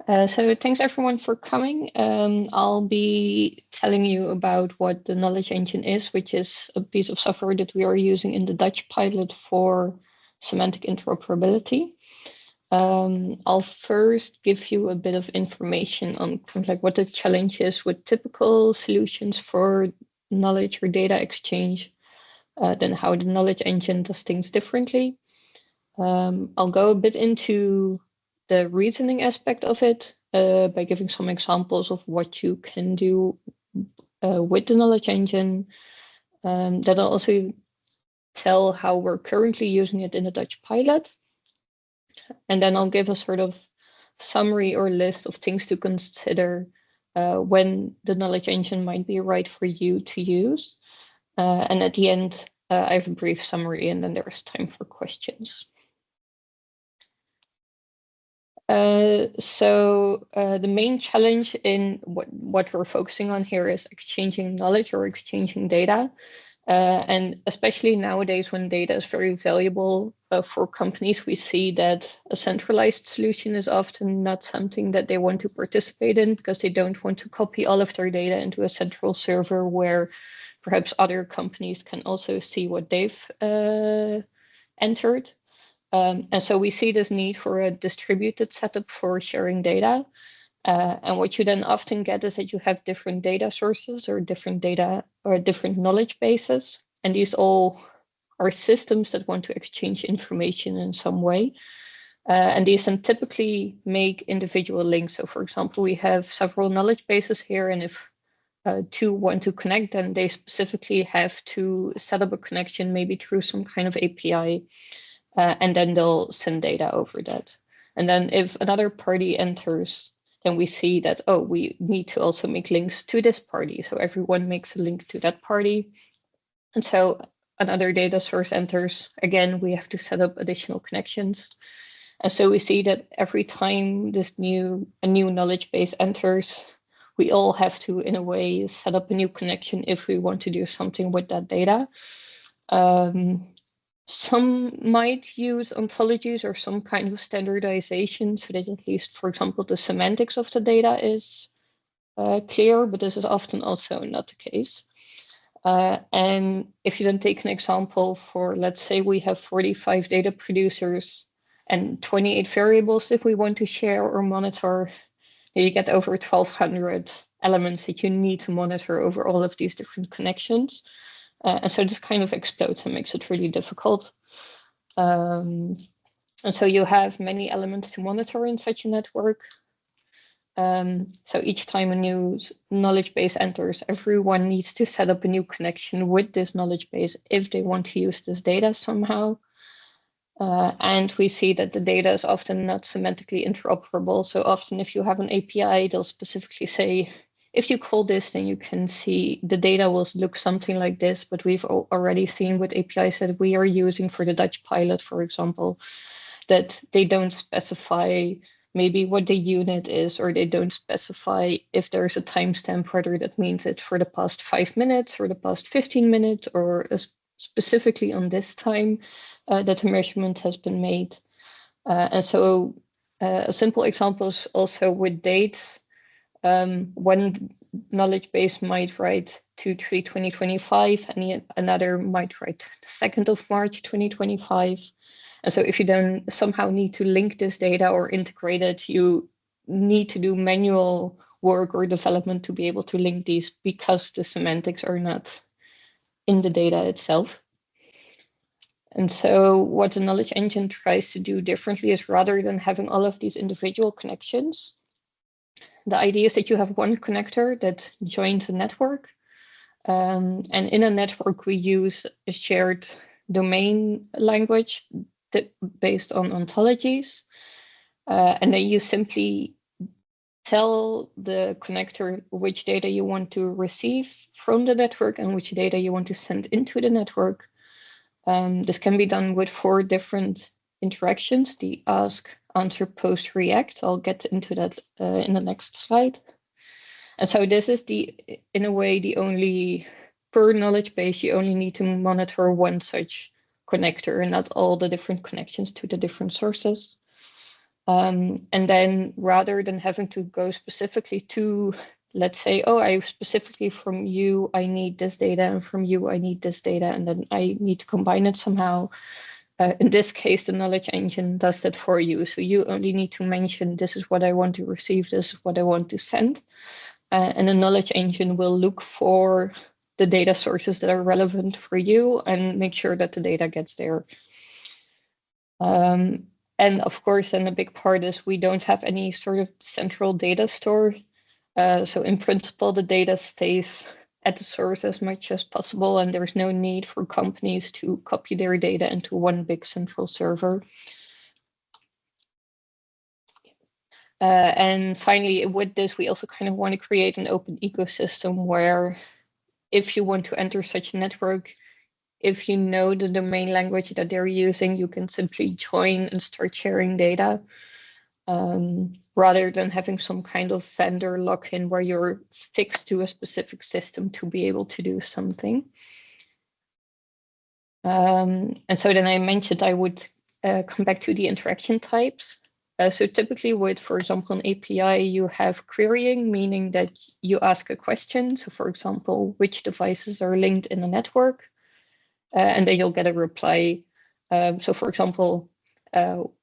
So thanks everyone for coming. I'll be telling you about what the knowledge engine is, which is a piece of software that we are using in the Dutch pilot for semantic interoperability. I'll first give you a bit of information on kind of like what the challenge is with typical solutions for knowledge or data exchange, then how the knowledge engine does things differently. I'll go a bit into the reasoning aspect of it by giving some examples of what you can do with the knowledge engine. Then I'll also tell how we're currently using it in the Dutch pilot. And then I'll give a sort of summary or list of things to consider when the knowledge engine might be right for you to use. And at the end, I have a brief summary, and then there's time for questions. So the main challenge in what we're focusing on here is exchanging knowledge or exchanging data. And especially nowadays when data is very valuable for companies, we see that a centralized solution is often not something that they want to participate in because they don't want to copy all of their data into a central server where perhaps other companies can also see what they've entered. And so we see this need for a distributed setup for sharing data. And what you then often get is that you have different data sources or different data or different knowledge bases. And these all are systems that want to exchange information in some way. And these then typically make individual links. So for example, we have several knowledge bases here. And if two want to connect, then they specifically have to set up a connection, maybe through some kind of API. And then they'll send data over that. And then if another party enters, then we see that, oh, we need to also make links to this party. So everyone makes a link to that party. And so another data source enters. Again, we have to set up additional connections. And so we see that every time a new knowledge base enters, we all have to, in a way, set up a new connection if we want to do something with that data. Some might use ontologies or some kind of standardization so that at least, for example, the semantics of the data is clear, but this is often also not the case. And if you then take an example for, let's say we have 45 data producers and 28 variables that we want to share or monitor, you get over 1,200 elements that you need to monitor over all of these different connections. And so this kind of explodes and makes it really difficult. And so you have many elements to monitor in such a network. So each time a new knowledge base enters, everyone needs to set up a new connection with this knowledge base if they want to use this data somehow. And we see that the data is often not semantically interoperable. So often if you have an API, they'll specifically say, if you call this, then you can see the data will look something like this. But we've already seen with APIs that we are using for the Dutch pilot, for example, that they don't specify maybe what the unit is, or they don't specify if there's a timestamp, whether that means it's for the past 5 minutes or the past 15 minutes, or specifically on this time that the measurement has been made. And so a simple example is also with dates. One knowledge base might write 2/3/2025, and another might write the 2nd of March 2025. And so if you then somehow need to link this data or integrate it, you need to do manual work or development to be able to link these because the semantics are not in the data itself. And so what the knowledge engine tries to do differently is, rather than having all of these individual connections, the idea is that you have one connector that joins a network. And in a network, we use a shared domain language based on ontologies. And then you simply tell the connector which data you want to receive from the network and which data you want to send into the network. This can be done with 4 different interactions: the ask, answer, post, react. I'll get into that in the next slide. And so this is in a way, the only, per knowledge base, you only need to monitor one such connector and not all the different connections to the different sources. And then rather than having to go specifically to, let's say, oh, I specifically from you, I need this data, and from you, I need this data, and then I need to combine it somehow. In this case, the knowledge engine does that for you. So you only need to mention, this is what I want to receive, this is what I want to send. And the knowledge engine will look for the data sources that are relevant for you and make sure that the data gets there. And of course, then a big part is we don't have any sort of central data store. So in principle, the data stays at the source as much as possible, and there's no need for companies to copy their data into one big central server. And finally, with this, we also kind of want to create an open ecosystem where if you want to enter such a network, if you know the domain language that they're using, you can simply join and start sharing data, rather than having some kind of vendor lock-in where you're fixed to a specific system to be able to do something. And so then I mentioned I would come back to the interaction types. So typically with, for example, an API, you have querying, meaning that you ask a question. So for example, which devices are linked in a network? And then you'll get a reply. So for example,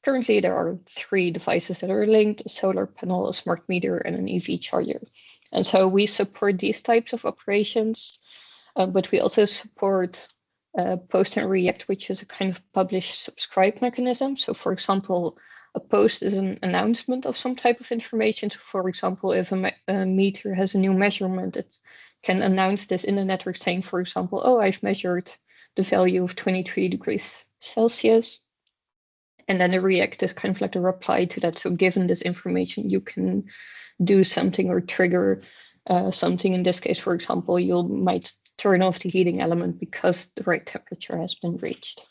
currently there are 3 devices that are linked: a solar panel, a smart meter, and an EV charger. And so we support these types of operations, but we also support post and react, which is a kind of publish subscribe mechanism. So for example, a post is an announcement of some type of information. So for example, if a meter has a new measurement, it can announce this in the network saying, for example, oh, I've measured the value of 23 degrees Celsius. And then the react is kind of like a reply to that. So given this information, you can do something or trigger something. In this case, for example, you might turn off the heating element because the right temperature has been reached.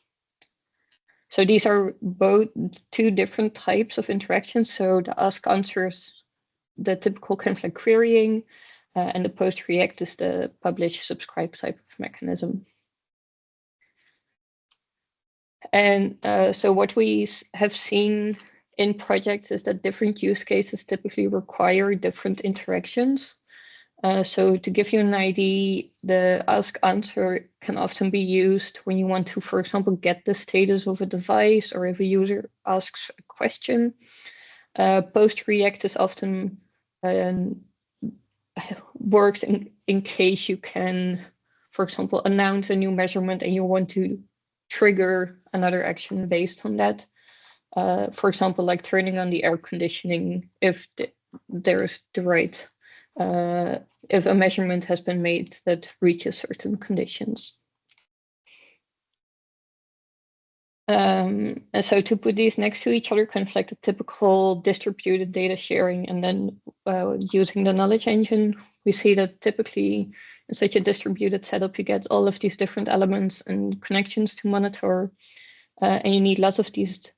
So these are both 2 different types of interactions. So the ask answers, the typical kind of like querying, and the post react is the publish subscribe type of mechanism. And so what we have seen in projects is that different use cases typically require different interactions. So to give you an idea, the ask answer can often be used when you want to, for example, get the status of a device, or if a user asks a question. Post react is often works in case you can, for example, announce a new measurement and you want to trigger another action based on that. For example, like turning on the air conditioning if there's the right, if a measurement has been made that reaches certain conditions. And so to put these next to each other, kind of like the typical distributed data sharing, and then using the knowledge engine, we see that typically in such a distributed setup, you get all of these different elements and connections to monitor, and you need lots of these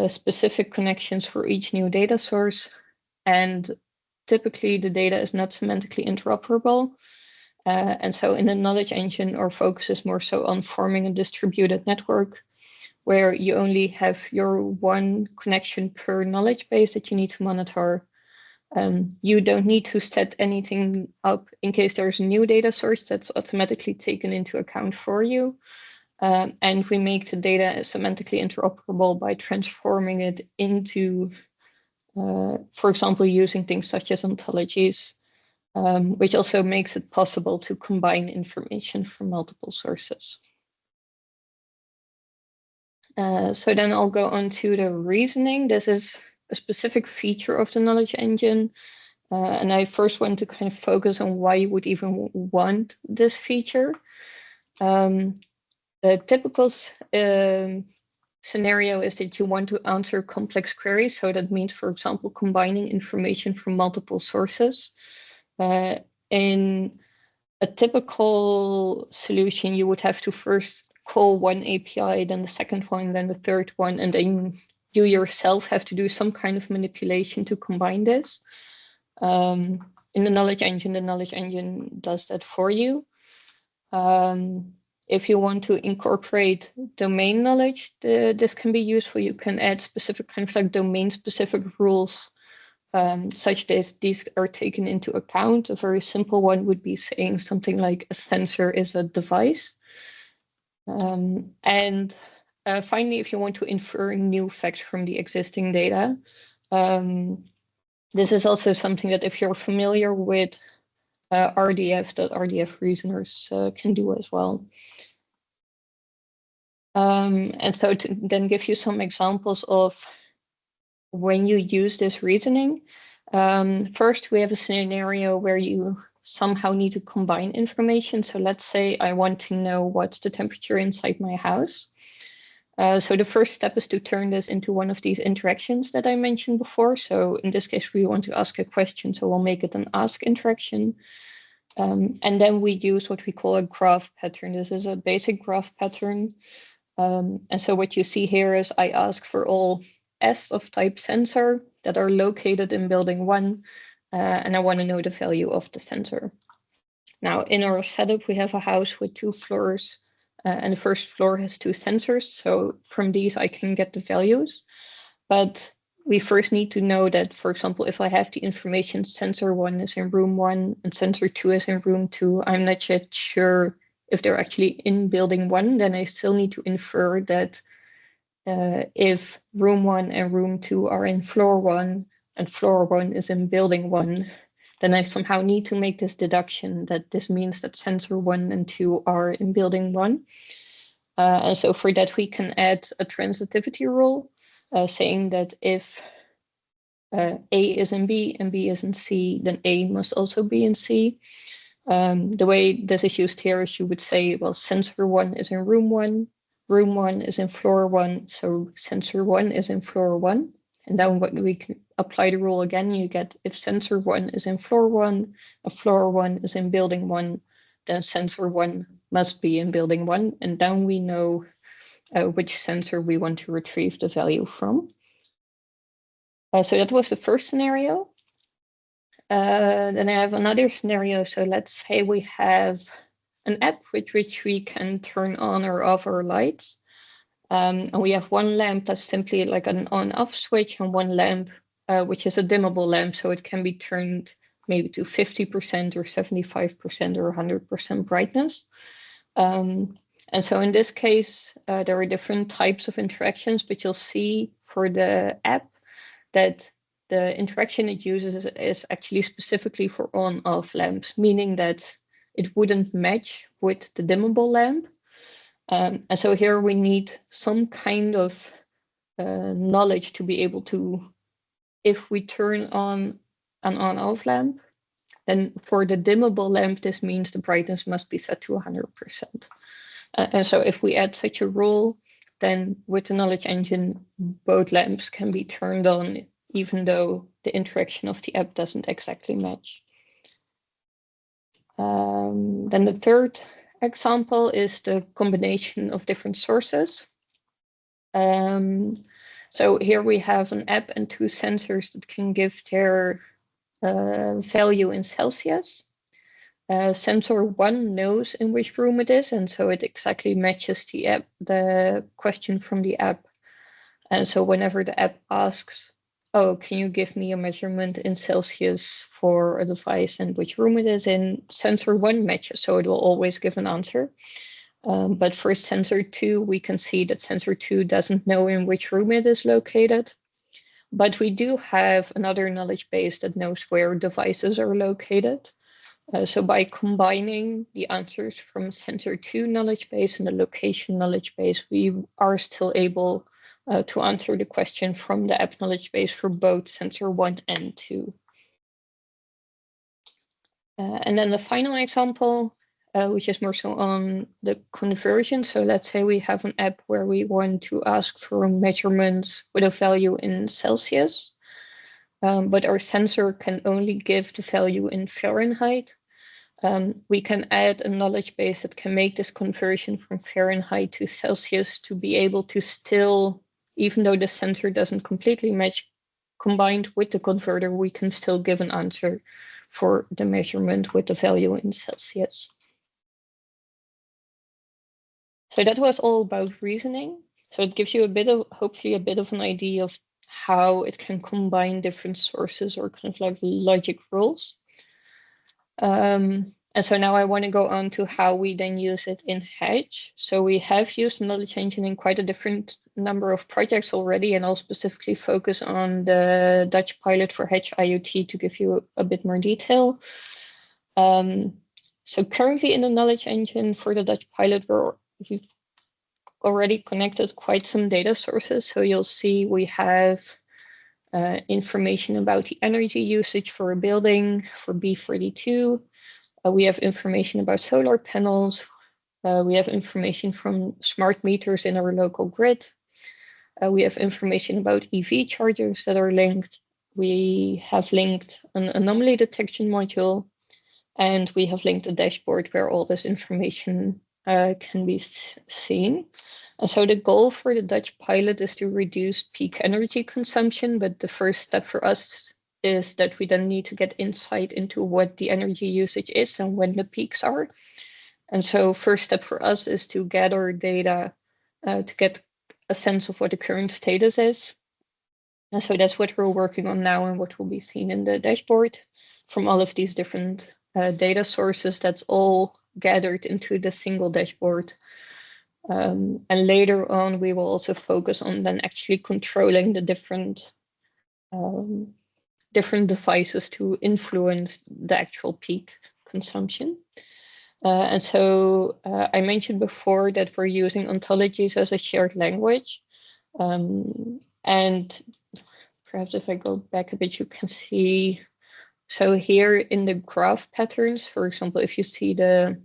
specific connections for each new data source. And typically the data is not semantically interoperable. And so in the knowledge engine, our focus is more so on forming a distributed network where you only have your one connection per knowledge base that you need to monitor. You don't need to set anything up in case there's a new data source that's automatically taken into account for you. And we make the data semantically interoperable by transforming it into, for example, using things such as ontologies, which also makes it possible to combine information from multiple sources. So then I'll go on to the reasoning. This is a specific feature of the knowledge engine. And I first want to kind of focus on why you would even want this feature. The typical scenario is that you want to answer complex queries. So that means, for example, combining information from multiple sources. In a typical solution, you would have to first call one API, then the second one, then the third one, and then you yourself have to do some kind of manipulation to combine this. In the knowledge engine does that for you. If you want to incorporate domain knowledge, this can be useful. You can add specific kind of like domain-specific rules, such that these are taken into account. A very simple one would be saying something like a sensor is a device. And finally, if you want to infer new facts from the existing data, this is also something that if you're familiar with RDF, that RDF reasoners can do as well. And so to then give you some examples of when you use this reasoning, first we have a scenario where you somehow need to combine information. So let's say I want to know what's the temperature inside my house. So the first step is to turn this into one of these interactions that I mentioned before. So in this case, we want to ask a question, so we'll make it an ask interaction. And then we use what we call a graph pattern. This is a basic graph pattern. And so what you see here is I ask for all S of type sensor that are located in building 1, and I want to know the value of the sensor. Now, in our setup, we have a house with 2 floors, and the first floor has 2 sensors. So from these, I can get the values. But we first need to know that, for example, if I have the information sensor 1 is in room 1 and sensor 2 is in room 2, I'm not yet sure if they're actually in building 1, then I still need to infer that if room 1 and room 2 are in floor 1 and floor 1 is in building 1, then I somehow need to make this deduction that this means that sensor 1 and 2 are in building 1. And so for that, we can add a transitivity rule saying that if A is in B and B is in C, then A must also be in C. The way this is used here is you would say, well, sensor 1 is in room 1 is in floor 1, so sensor 1 is in floor 1. And then what we can apply the rule again, you get if sensor 1 is in floor 1, and floor 1 is in building 1, then sensor 1 must be in building 1. And then we know which sensor we want to retrieve the value from. So that was the first scenario. Then I have another scenario. So let's say we have an app with which we can turn on or off our lights. And we have one lamp that's simply like an on-off switch and one lamp, which is a dimmable lamp. So it can be turned maybe to 50% or 75% or 100% brightness. And so in this case, there are different types of interactions, but you'll see for the app that the interaction it uses is actually specifically for on-off lamps, meaning that it wouldn't match with the dimmable lamp. And so here we need some kind of knowledge to be able to, if we turn on an on-off lamp, then for the dimmable lamp, this means the brightness must be set to 100%. And so if we add such a rule, then with the knowledge engine, both lamps can be turned on, even though the interaction of the app doesn't exactly match. Then the third example is the combination of different sources. So here we have an app and 2 sensors that can give their value in Celsius. Sensor 1 knows in which room it is, and so it exactly matches the question from the app. And so whenever the app asks, oh, can you give me a measurement in Celsius for a device and which room it is in, sensor 1 matches, so it will always give an answer. But for sensor 2, we can see that sensor 2 doesn't know in which room it is located. But we do have another knowledge base that knows where devices are located. So by combining the answers from sensor 2 knowledge base and the location knowledge base, we are still able to answer the question from the app knowledge base for both sensor 1 and 2. And then the final example, which is more so on the conversion. So let's say we have an app where we want to ask for measurements with a value in Celsius, but our sensor can only give the value in Fahrenheit. We can add a knowledge base that can make this conversion from Fahrenheit to Celsius to be able to still, even though the sensor doesn't completely match, combined with the converter, we can still give an answer for the measurement with the value in Celsius. So that was all about reasoning. So it gives you a bit of, hopefully a bit of an idea of how it can combine different sources or kind of like logic rules. And so now I want to go on to how we then use it in HEDGE. So we have used the knowledge engine in quite a different number of projects already, and I'll specifically focus on the Dutch pilot for HEDGE-IoT to give you a bit more detail. So currently in the knowledge engine for the Dutch pilot, we've already connected quite some data sources. So you'll see we have information about the energy usage for a building for B42. We have information about solar panels. We have information from smart meters in our local grid. We have information about EV chargers that are linked. We have linked an anomaly detection module, and we have linked a dashboard where all this information can be seen. And so the goal for the Dutch pilot is to reduce peak energy consumption, but the first step for us is that we then need to get insight into what the energy usage is and when the peaks are. And so first step for us is to gather data to get a sense of what the current status is. And so that's what we're working on now and what will be seen in the dashboard from all of these different data sources. That's all gathered into the single dashboard. And later on, we will also focus on then actually controlling the different devices to influence the actual peak consumption. And so I mentioned before that we're using ontologies as a shared language. And perhaps if I go back a bit, you can see, so here in the graph patterns, for example, if you see the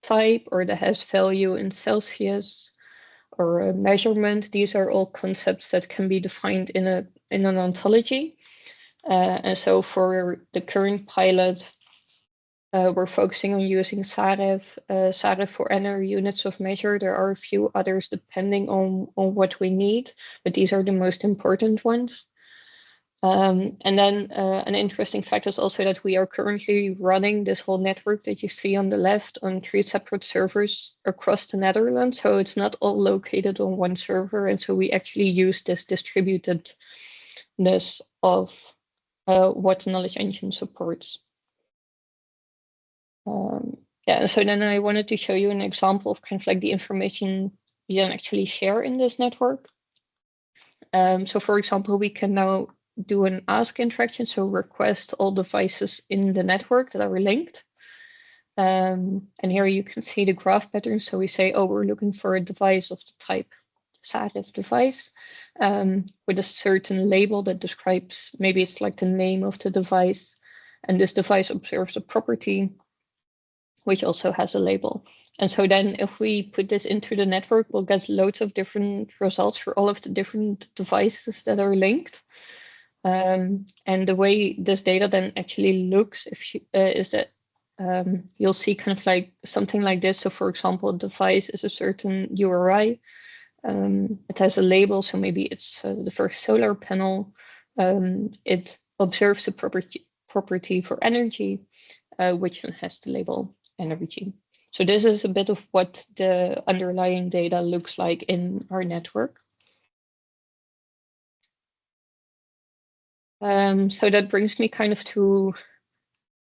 type or the hash value in Celsius or a measurement, these are all concepts that can be defined in an ontology. And so for the current pilot, we're focusing on using SAREV, SAREV for NR units of measure. There are a few others depending on what we need, but these are the most important ones. And then an interesting fact is also that we are currently running this whole network that you see on the left on 3 separate servers across the Netherlands. So it's not all located on one server. And so we actually use this distributedness of what the knowledge engine supports. Yeah, so then I wanted to show you an example of kind of like the information you can actually share in this network. So for example, we can now do an ask interaction, so request all devices in the network that are linked. And here you can see the graph pattern. So we say, oh, we're looking for a device of the type SAREV device with a certain label that describes, maybe it's like the name of the device. And this device observes a property, which also has a label. And so then if we put this into the network, we'll get loads of different results for all of the different devices that are linked. And the way this data then actually looks is that you'll see kind of like something like this. So for example, a device is a certain URI. It has a label, so maybe it's the first solar panel. It observes the property for energy, which then has the label energy. So this is a bit of what the underlying data looks like in our network. So that brings me kind of to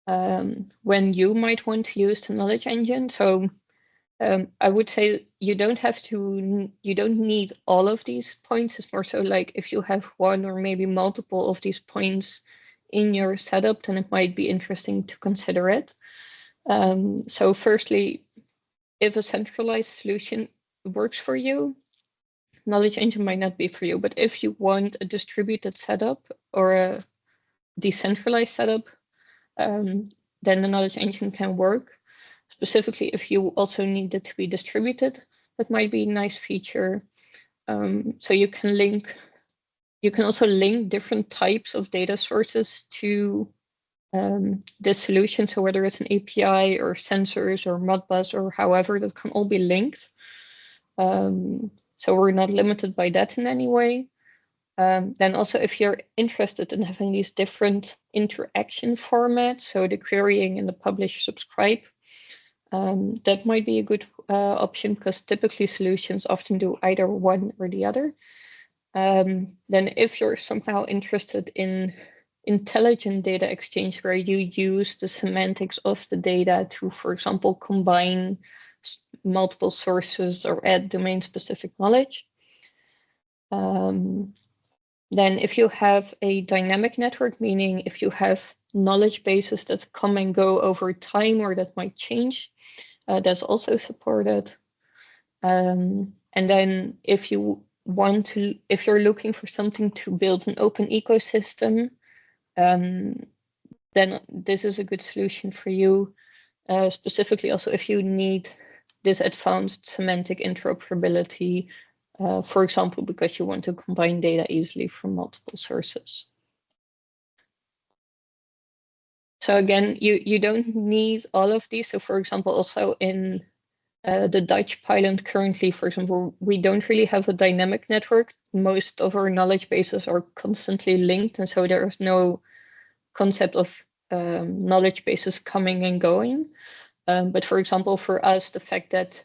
when you might want to use the knowledge engine. So I would say you don't need all of these points. It's more so like if you have one or maybe multiple of these points in your setup, then it might be interesting to consider it. So firstly, if a centralized solution works for you, knowledge engine might not be for you. But if you want a distributed setup or a decentralized setup, then the knowledge engine can work. Specifically, if you also need it to be distributed, that might be a nice feature. So you can also link different types of data sources to this solution. So whether it's an API or sensors or Modbus or however, that can all be linked. So we're not limited by that in any way. Then also, if you're interested in having these different interaction formats, so the querying and the publish subscribe, That might be a good option because typically solutions often do either one or the other. Then if you're somehow interested in intelligent data exchange where you use the semantics of the data to, for example, combine multiple sources or add domain-specific knowledge, then if you have a dynamic network, meaning if you have knowledge bases that come and go over time or that might change, that's also supported. And then if you want to, if you're looking for something to build an open ecosystem, then this is a good solution for you. Specifically also if you need this advanced semantic interoperability, for example, because you want to combine data easily from multiple sources. So again, you don't need all of these. So for example, also in the Dutch pilot currently, for example, we don't really have a dynamic network. Most of our knowledge bases are constantly linked. And so there is no concept of knowledge bases coming and going. But for example, for us, the fact that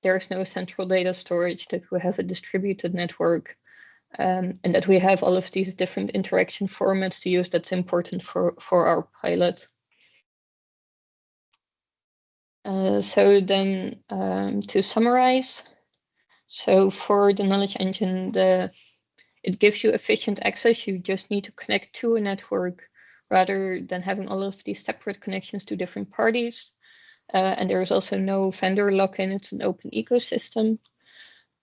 there's no central data storage, that we have a distributed network, and that we have all of these different interaction formats to use, that's important for our pilot. So then to summarize, so for the knowledge engine, it gives you efficient access. You just need to connect to a network rather than having all of these separate connections to different parties. And there is also no vendor lock-in. It's an open ecosystem.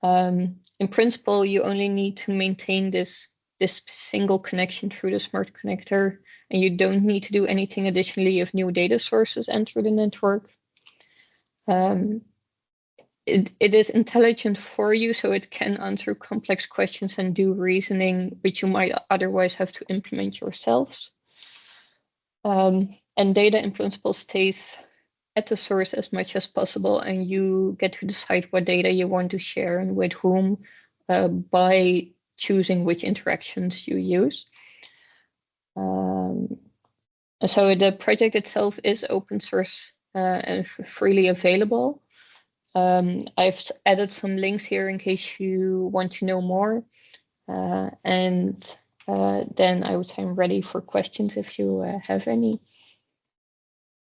In principle, you only need to maintain this single connection through the smart connector, and you don't need to do anything additionally if new data sources enter the network. It is intelligent for you, so it can answer complex questions and do reasoning, which you might otherwise have to implement yourselves. And data in principle stays at the source as much as possible, and you get to decide what data you want to share and with whom by choosing which interactions you use. So the project itself is open source and freely available. I've added some links here in case you want to know more. And then I would say I'm ready for questions if you have any.